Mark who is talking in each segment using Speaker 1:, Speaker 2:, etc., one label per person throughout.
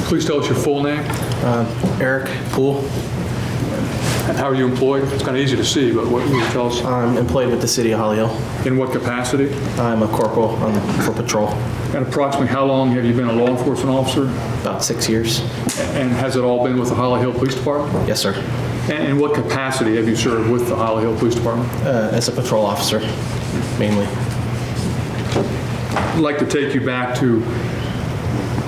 Speaker 1: Please tell us your full name.
Speaker 2: Eric Poole.
Speaker 1: And how are you employed? It's kind of easy to see, but what can you tell us?
Speaker 2: I'm employed with the City of Holly Hill.
Speaker 1: In what capacity?
Speaker 2: I'm a corporal for patrol.
Speaker 1: And approximately how long have you been a law enforcement officer?
Speaker 2: About 6 years.
Speaker 1: And has it all been with the Holly Hill Police Department?
Speaker 2: Yes, sir.
Speaker 1: And in what capacity have you served with the Holly Hill Police Department?
Speaker 2: As a patrol officer, mainly.
Speaker 1: I'd like to take you back to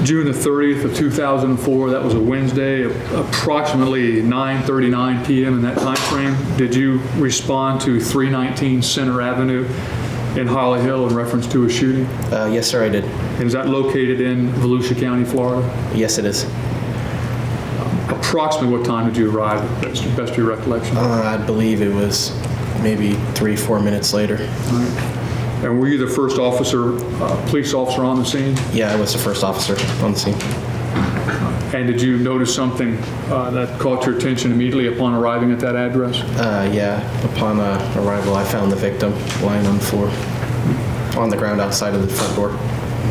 Speaker 1: June the 30th of 2004. That was a Wednesday, approximately 9:39 p.m. in that time frame. Did you respond to 319 Center Avenue in Holly Hill in reference to a shooting?
Speaker 2: Yes, sir, I did.
Speaker 1: And is that located in Volusia County, Florida?
Speaker 2: Yes, it is.
Speaker 1: Approximately what time did you arrive, best of your recollection?
Speaker 2: I believe it was maybe 3-4 minutes later.
Speaker 1: All right. And were you the first officer, police officer on the scene?
Speaker 2: Yeah, I was the first officer on the scene.
Speaker 1: And did you notice something that caught your attention immediately upon arriving at that address?
Speaker 2: Yeah, upon arrival, I found the victim lying on the floor, on the ground outside of the front door.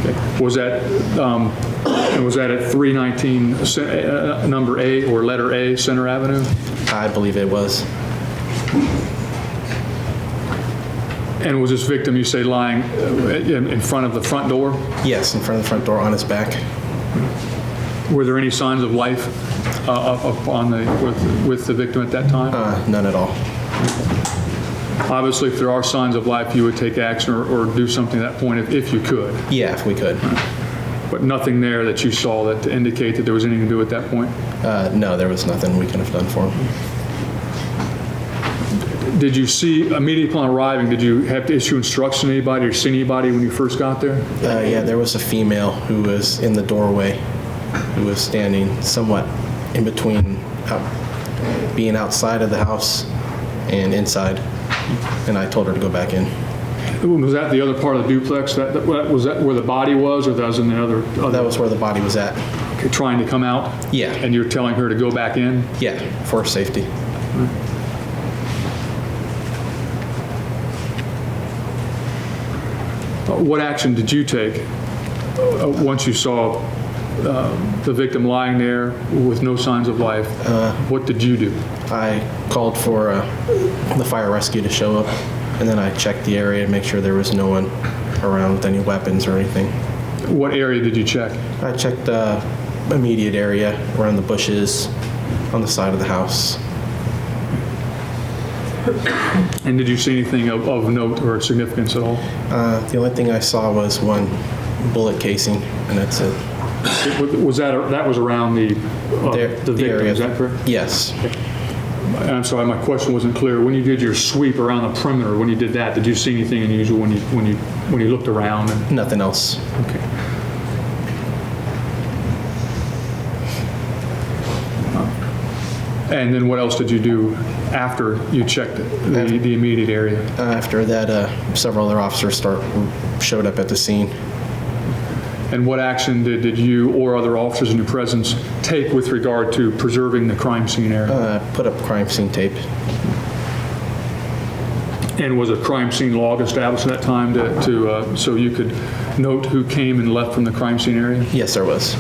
Speaker 1: Okay. Was that at 319 number A or letter A, Center Avenue?
Speaker 2: I believe it was.
Speaker 1: And was this victim, you say, lying in front of the front door?
Speaker 2: Yes, in front of the front door on his back.
Speaker 1: Were there any signs of life with the victim at that time?
Speaker 2: None at all.
Speaker 1: Obviously, if there are signs of life, you would take action or do something at that point if you could.
Speaker 2: Yeah, if we could.
Speaker 1: But nothing there that you saw that to indicate that there was anything to do at that point?
Speaker 2: No, there was nothing we could have done for him.
Speaker 1: Did you see, immediately upon arriving, did you have to issue instruction to anybody or see anybody when you first got there?
Speaker 2: Yeah, there was a female who was in the doorway, who was standing somewhat in between being outside of the house and inside, and I told her to go back in.
Speaker 1: Was that the other part of the duplex? Was that where the body was, or that was in the other?
Speaker 2: That was where the body was at.
Speaker 1: Okay, trying to come out?
Speaker 2: Yeah.
Speaker 1: And you're telling her to go back in?
Speaker 2: Yeah, for safety.
Speaker 1: What action did you take once you saw the victim lying there with no signs of life? What did you do?
Speaker 2: I called for the fire rescue to show up, and then I checked the area to make sure there was no one around with any weapons or anything.
Speaker 1: What area did you check?
Speaker 2: I checked the immediate area around the bushes on the side of the house.
Speaker 1: And did you see anything of note or significance at all?
Speaker 2: The only thing I saw was one bullet casing, and that's it.
Speaker 1: Was that was around the victim,
Speaker 2: area.
Speaker 1: is that correct?
Speaker 2: Yes.
Speaker 1: I'm sorry, my question wasn't clear. When you did your sweep around the perimeter, when you did that, did you see anything unusual when you looked around?
Speaker 2: Nothing else.
Speaker 1: Okay. And then what else did you do after you checked the immediate area?
Speaker 2: After that, several other officers showed up at the scene.
Speaker 1: And what action did you or other officers in your presence take with regard to preserving the crime scene area?
Speaker 2: Put up crime scene tape.
Speaker 1: And was a crime scene log established at that time so you could note who came and left from the crime scene area?
Speaker 2: Yes, there was.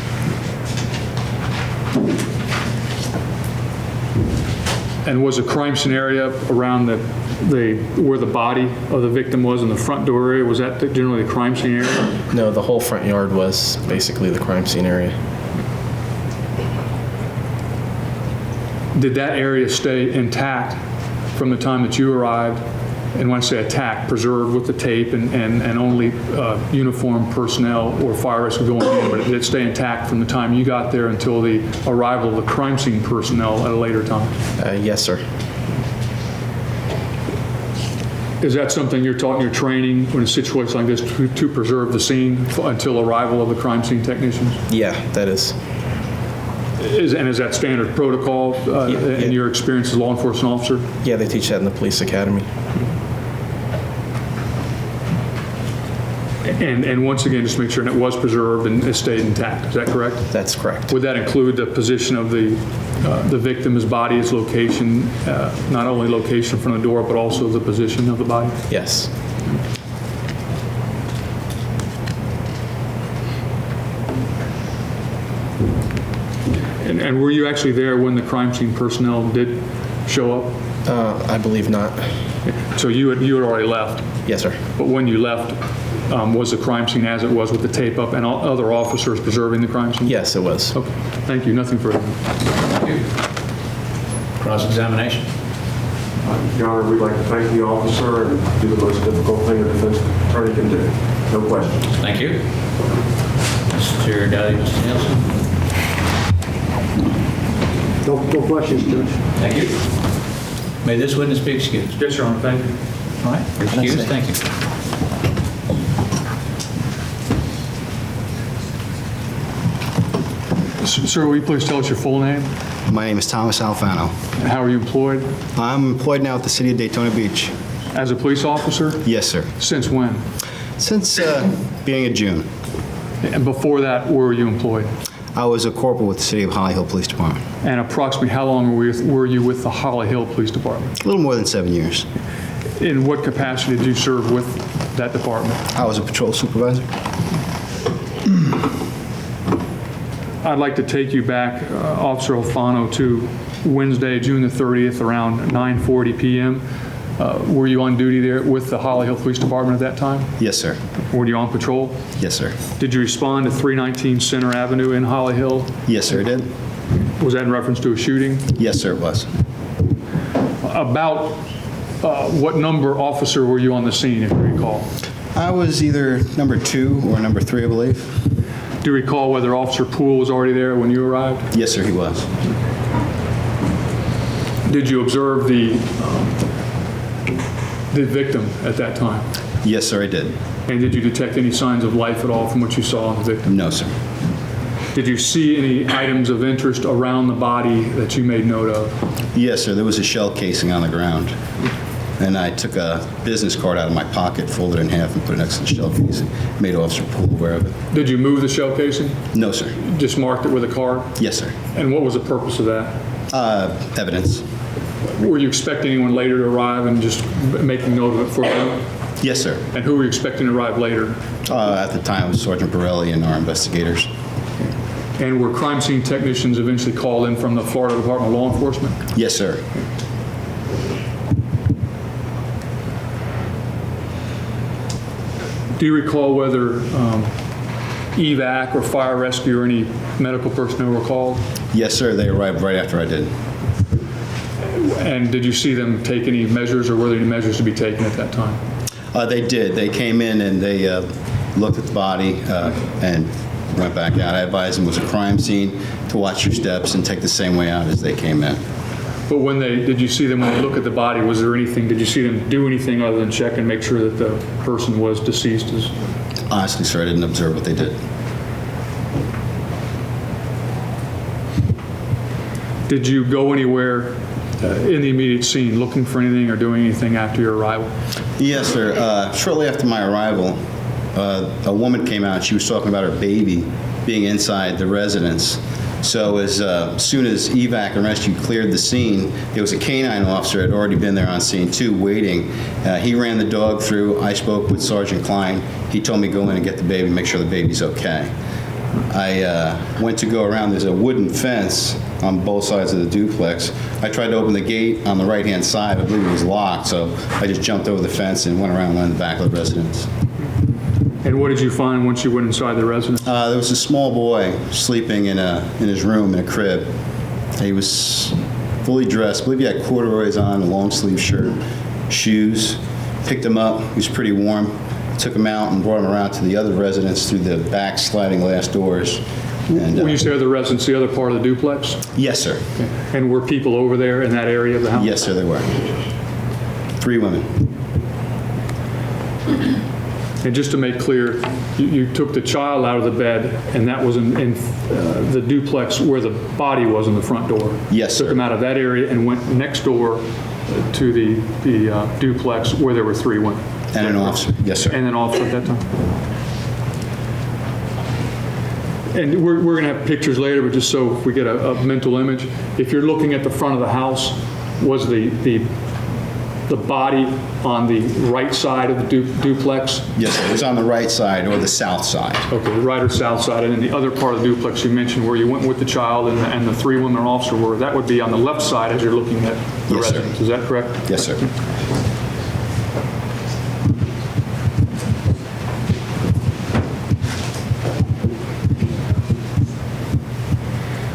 Speaker 1: And was the crime scene area around where the body of the victim was in the front door area? Was that generally the crime scene area?
Speaker 2: No, the whole front yard was basically the crime scene area.
Speaker 1: Did that area stay intact from the time that you arrived? And when I say attacked, preserved with the tape and only uniformed personnel or fire rescue going in, but did it stay intact from the time you got there until the arrival of the crime scene personnel at a later time?
Speaker 2: Yes, sir.
Speaker 1: Is that something you're taught in your training in a situation like this to preserve the scene until arrival of the crime scene technicians?
Speaker 2: Yeah, that is.
Speaker 1: And is that standard protocol in your experience as a law enforcement officer?
Speaker 2: Yeah, they teach that in the police academy.
Speaker 1: And once again, just make sure it was preserved and it stayed intact. Is that correct?
Speaker 2: That's correct.
Speaker 1: Would that include the position of the victim, his body, his location, not only location in front of the door, but also the position of the body?
Speaker 2: Yes.
Speaker 1: And were you actually there when the crime scene personnel did show up?
Speaker 2: I believe not.
Speaker 1: So you had already left,
Speaker 2: Yes, sir.
Speaker 1: but when you left, was the crime scene as it was with the tape up and all other officers preserving the crime scene?
Speaker 2: Yes, it was.
Speaker 1: Okay, thank you. Nothing further.
Speaker 3: Cross-examination.
Speaker 4: Your Honor, we'd like to thank the officer and do the most difficult thing a defense attorney can do. No questions.
Speaker 3: Thank you. Mr. Dowdy, Mr. Nielsen.
Speaker 5: No questions, Judge.
Speaker 3: Thank you. May this witness be excused.
Speaker 1: Yes, Your Honor, thank you.
Speaker 3: All right, you're excused. Thank you.
Speaker 1: Sir, will you please tell us your full name?
Speaker 6: My name is Thomas Alfano.
Speaker 1: And how are you employed?
Speaker 6: I'm employed now at the City of Daytona Beach.
Speaker 1: As a police officer?
Speaker 6: Yes, sir.
Speaker 1: Since when?
Speaker 6: Since beginning of June,
Speaker 1: And before that, where were you employed?
Speaker 6: I was a corporal with the City of Holly Hill Police Department.
Speaker 1: And approximately how long were you with the Holly Hill Police Department?
Speaker 6: A little more than 7 years.
Speaker 1: In what capacity did you serve with that department?
Speaker 6: I was a patrol supervisor.
Speaker 1: I'd like to take you back, Officer Alfano, to Wednesday, June the 30th, around 9:40 p.m. Were you on duty there with the Holly Hill Police Department at that time?
Speaker 6: Yes, sir.
Speaker 1: Were you on patrol?
Speaker 6: Yes, sir.
Speaker 1: Did you respond to 319 Center Avenue in Holly Hill?
Speaker 6: Yes, sir, I did.
Speaker 1: Was that in reference to a shooting?
Speaker 6: Yes, sir, it was.
Speaker 1: About what number officer were you on the scene, if you recall?
Speaker 6: I was either number 2 or number 3, I believe.
Speaker 1: Do you recall whether Officer Poole was already there when you arrived?
Speaker 6: Yes, sir, he was.
Speaker 1: Did you observe the victim at that time?
Speaker 6: Yes, sir, I did.
Speaker 1: And did you detect any signs of life at all from what you saw in the victim?
Speaker 6: No, sir.
Speaker 1: Did you see any items of interest around the body that you made note of?
Speaker 6: Yes, sir, there was a shell casing on the ground. And I took a business card out of my pocket, folded it in half, and put it next to the shell casing. Made Officer Poole aware of it.
Speaker 1: Did you move the shell casing?
Speaker 6: No, sir.
Speaker 1: Just marked it with a card?
Speaker 6: Yes, sir.
Speaker 1: And what was the purpose of that?
Speaker 6: Evidence.
Speaker 1: Were you expecting anyone later to arrive and just making note of it for them?
Speaker 6: Yes, sir.
Speaker 1: And who were you expecting to arrive later?
Speaker 6: At the time, it was Sergeant Borelli and our investigators.
Speaker 1: And were crime scene technicians eventually called in from the Florida Department of Law Enforcement?
Speaker 6: Yes, sir.
Speaker 1: Do you recall whether evac or fire rescue or any medical personnel were called?
Speaker 6: Yes, sir. They arrived right after I did.
Speaker 1: And did you see them take any measures, or were there any measures to be taken at that time?
Speaker 6: They did. They came in and they looked at the body and went back out. I advised them it was a crime scene, to watch your steps and take the same way out as they came in.
Speaker 1: But did you see them when they look at the body, was there anything, did you see them do anything other than check and make sure that the person was deceased?
Speaker 6: Honestly, sir, I didn't observe what they did.
Speaker 1: Did you go anywhere in the immediate scene looking for anything or doing anything after your arrival?
Speaker 6: Yes, sir. Shortly after my arrival, a woman came out. She was talking about her baby being inside the residence. So as soon as evac and rescue cleared the scene, there was a canine officer had already been there on scene too, waiting. He ran the dog through. I spoke with Sergeant Klein. He told me go in and get the baby, make sure the baby's okay. I went to go around. There's a wooden fence on both sides of the duplex. I tried to open the gate on the right-hand side. I believe it was locked, so I just jumped over the fence and went around the back of the residence.
Speaker 1: And what did you find once you went inside the residence?
Speaker 6: There was a small boy sleeping in his room in a crib. He was fully dressed. I believe he had corduroys on, a long-sleeve shirt, shoes. Picked him up. He was pretty warm. Took him out and brought him around to the other residence through the back sliding glass doors. And,
Speaker 1: When you say other residence, the other part of the duplex?
Speaker 6: Yes, sir.
Speaker 1: And were people over there in that area of the house?
Speaker 6: Yes, sir, there were. 3 women.
Speaker 1: And just to make clear, you took the child out of the bed, and that was in the duplex where the body was in the front door?
Speaker 6: Yes, sir.
Speaker 1: Took him out of that area and went next door to the duplex where there were 3 women?
Speaker 6: And an officer. Yes, sir.
Speaker 1: And an officer at that time? And we're going to have pictures later, but just so if we get a mental image, if you're looking at the front of the house, was the the body on the right side of the duplex?
Speaker 6: Yes, sir. It was on the right side or the south side.
Speaker 1: Okay, the right or south side, and then the other part of the duplex you mentioned where you went with the child and the three women officer were, that would be on the left side as you're looking at the
Speaker 6: Yes, sir.
Speaker 1: residence. Is that correct?
Speaker 6: Yes, sir.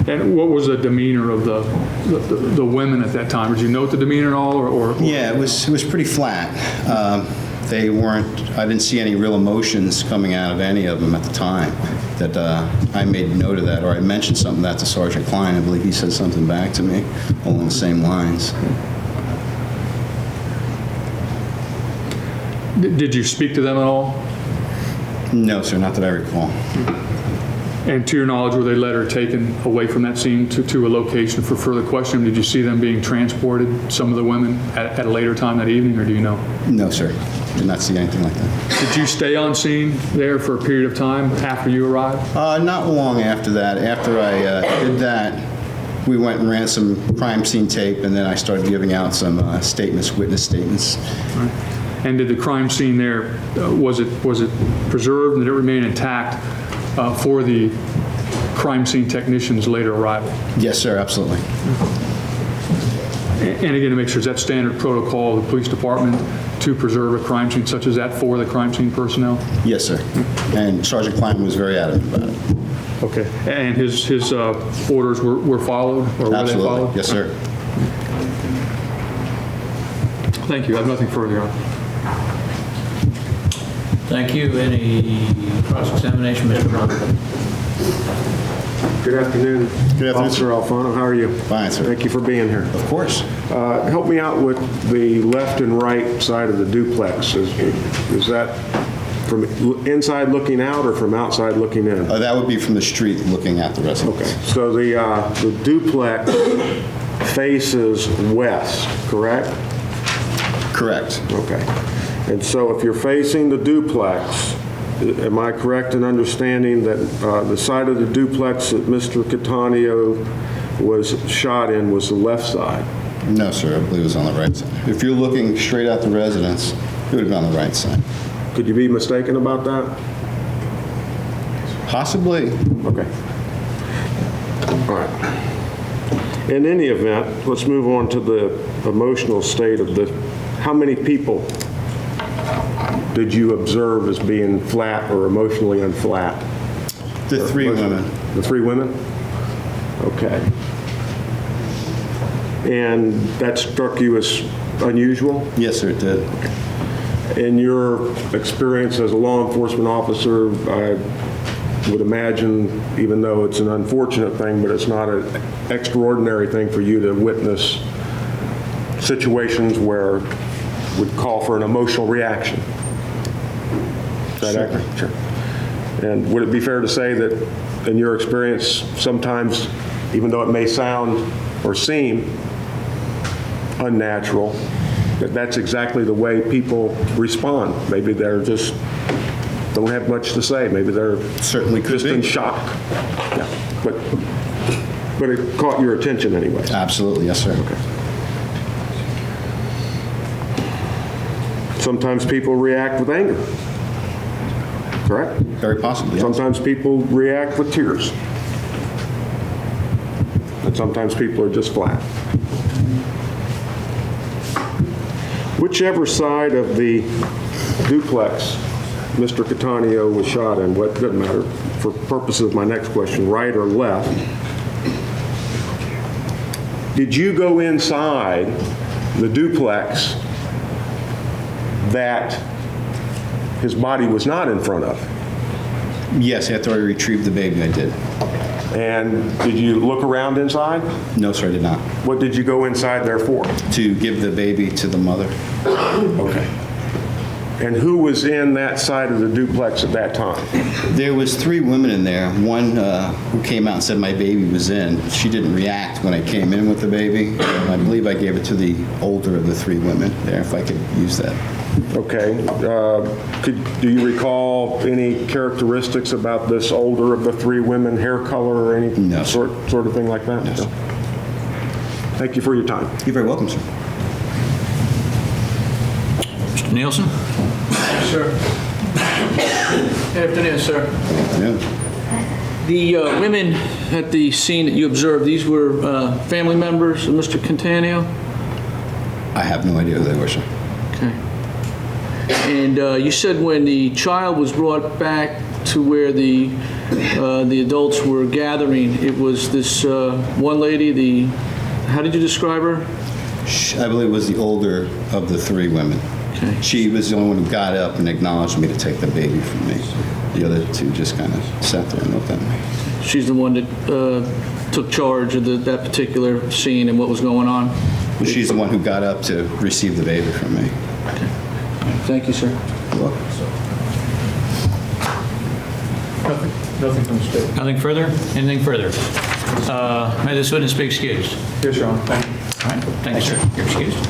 Speaker 1: And what was the demeanor of the women at that time? Did you note the demeanor at all, or?
Speaker 6: Yeah, it was pretty flat. They weren't, I didn't see any real emotions coming out of any of them at the time that I made note of that, or I mentioned something that to Sergeant Klein. I believe he said something back to me along the same lines.
Speaker 1: Did you speak to them at all?
Speaker 6: No, sir, not that I recall.
Speaker 1: And to your knowledge, were they led or taken away from that scene to a location for further questioning? Did you see them being transported, some of the women, at a later time that evening, or do you know?
Speaker 6: No, sir. Did not see anything like that.
Speaker 1: Did you stay on scene there for a period of time after you arrived?
Speaker 6: Not long after that. After I did that, we went and ran some crime scene tape, and then I started giving out some statements, witness statements.
Speaker 1: And did the crime scene there, was it preserved and did it remain intact for the crime scene technicians' later arrival?
Speaker 6: Yes, sir, absolutely.
Speaker 1: And again, to make sure, is that standard protocol of the police department to preserve a crime scene such as that for the crime scene personnel?
Speaker 6: Yes, sir. And Sergeant Klein was very adamant about it.
Speaker 1: Okay. And his orders were followed, or were they followed?
Speaker 6: Absolutely. Yes, sir.
Speaker 1: Thank you. I have nothing further on.
Speaker 3: Thank you. Any cross-examination, Mr. Brown?
Speaker 4: Good afternoon.
Speaker 6: Good afternoon,
Speaker 4: Officer Alfano, how are you?
Speaker 6: Fine, sir.
Speaker 4: Thank you for being here.
Speaker 6: Of course.
Speaker 4: Help me out with the left and right side of the duplex. Is that from inside looking out or from outside looking in?
Speaker 6: That would be from the street looking at the residence.
Speaker 4: Okay, so the duplex faces west, correct?
Speaker 6: Correct.
Speaker 4: Okay. And so if you're facing the duplex, am I correct in understanding that the side of the duplex that Mr. Cataneo was shot in was the left side?
Speaker 6: No, sir. I believe it was on the right side. If you're looking straight at the residence, it would have been on the right side.
Speaker 4: Could you be mistaken about that?
Speaker 6: Possibly.
Speaker 4: Okay. All right. In any event, let's move on to the emotional state of how many people did you observe as being flat or emotionally unflat?
Speaker 6: The three women.
Speaker 4: The three women? Okay. And that struck you as unusual?
Speaker 6: Yes, sir, it did.
Speaker 4: In your experience as a law enforcement officer, I would imagine, even though it's an unfortunate thing, but it's not an extraordinary thing for you to witness situations where would call for an emotional reaction. Is that accurate? Sure. And would it be fair to say that in your experience, sometimes, even though it may sound or seem unnatural, that's exactly the way people respond? Maybe they're just don't have much to say. Maybe they're
Speaker 6: Certainly could
Speaker 4: just
Speaker 6: be.
Speaker 4: in shock. Yeah. But it caught your attention anyway.
Speaker 6: Absolutely, yes, sir.
Speaker 4: Okay. Sometimes people react with anger. Correct?
Speaker 6: Very possibly. Yes.
Speaker 4: Sometimes people react with tears. And sometimes people are just flat. Whichever side of the duplex Mr. Cataneo was shot in, what doesn't matter, for purposes of my next question, right or left, did you go inside the duplex that his body was not in front of?
Speaker 6: Yes, after I retrieved the baby, I did.
Speaker 4: And did you look around inside?
Speaker 6: No, sir, I did not.
Speaker 4: What did you go inside there for?
Speaker 6: To give the baby to the mother.
Speaker 4: Okay. And who was in that side of the duplex at that time?
Speaker 6: There was three women in there. One who came out and said my baby was in. She didn't react when I came in with the baby. I believe I gave it to the older of the three women there, if I could use that.
Speaker 4: Okay. Do you recall any characteristics about this older of the three women, hair color or any
Speaker 6: No, sir.
Speaker 4: sort of thing like that?
Speaker 6: No, sir.
Speaker 4: Thank you for your time.
Speaker 6: You're very welcome, sir.
Speaker 3: Mr. Nielsen?
Speaker 7: Sir. Good afternoon, sir.
Speaker 6: Yeah.
Speaker 7: The women at the scene that you observed, these were family members of Mr. Cataneo?
Speaker 6: I have no idea who they were, sir.
Speaker 7: Okay. And you said when the child was brought back to where the adults were gathering, it was this one lady, how did you describe her?
Speaker 6: I believe it was the older of the three women.
Speaker 7: Okay.
Speaker 6: She was the only one who got up and acknowledged me to take the baby from me. The other two just kind of sat there and looked at me.
Speaker 7: She's the one that took charge of that particular scene and what was going on?
Speaker 6: She's the one who got up to receive the baby from me.
Speaker 7: Thank you, sir.
Speaker 6: You're welcome.
Speaker 1: Nothing from the state.
Speaker 3: Nothing further? Anything further? May this witness be excused?
Speaker 1: Yes, Your Honor. Thank you.
Speaker 3: All right, thank you, sir. You're excused.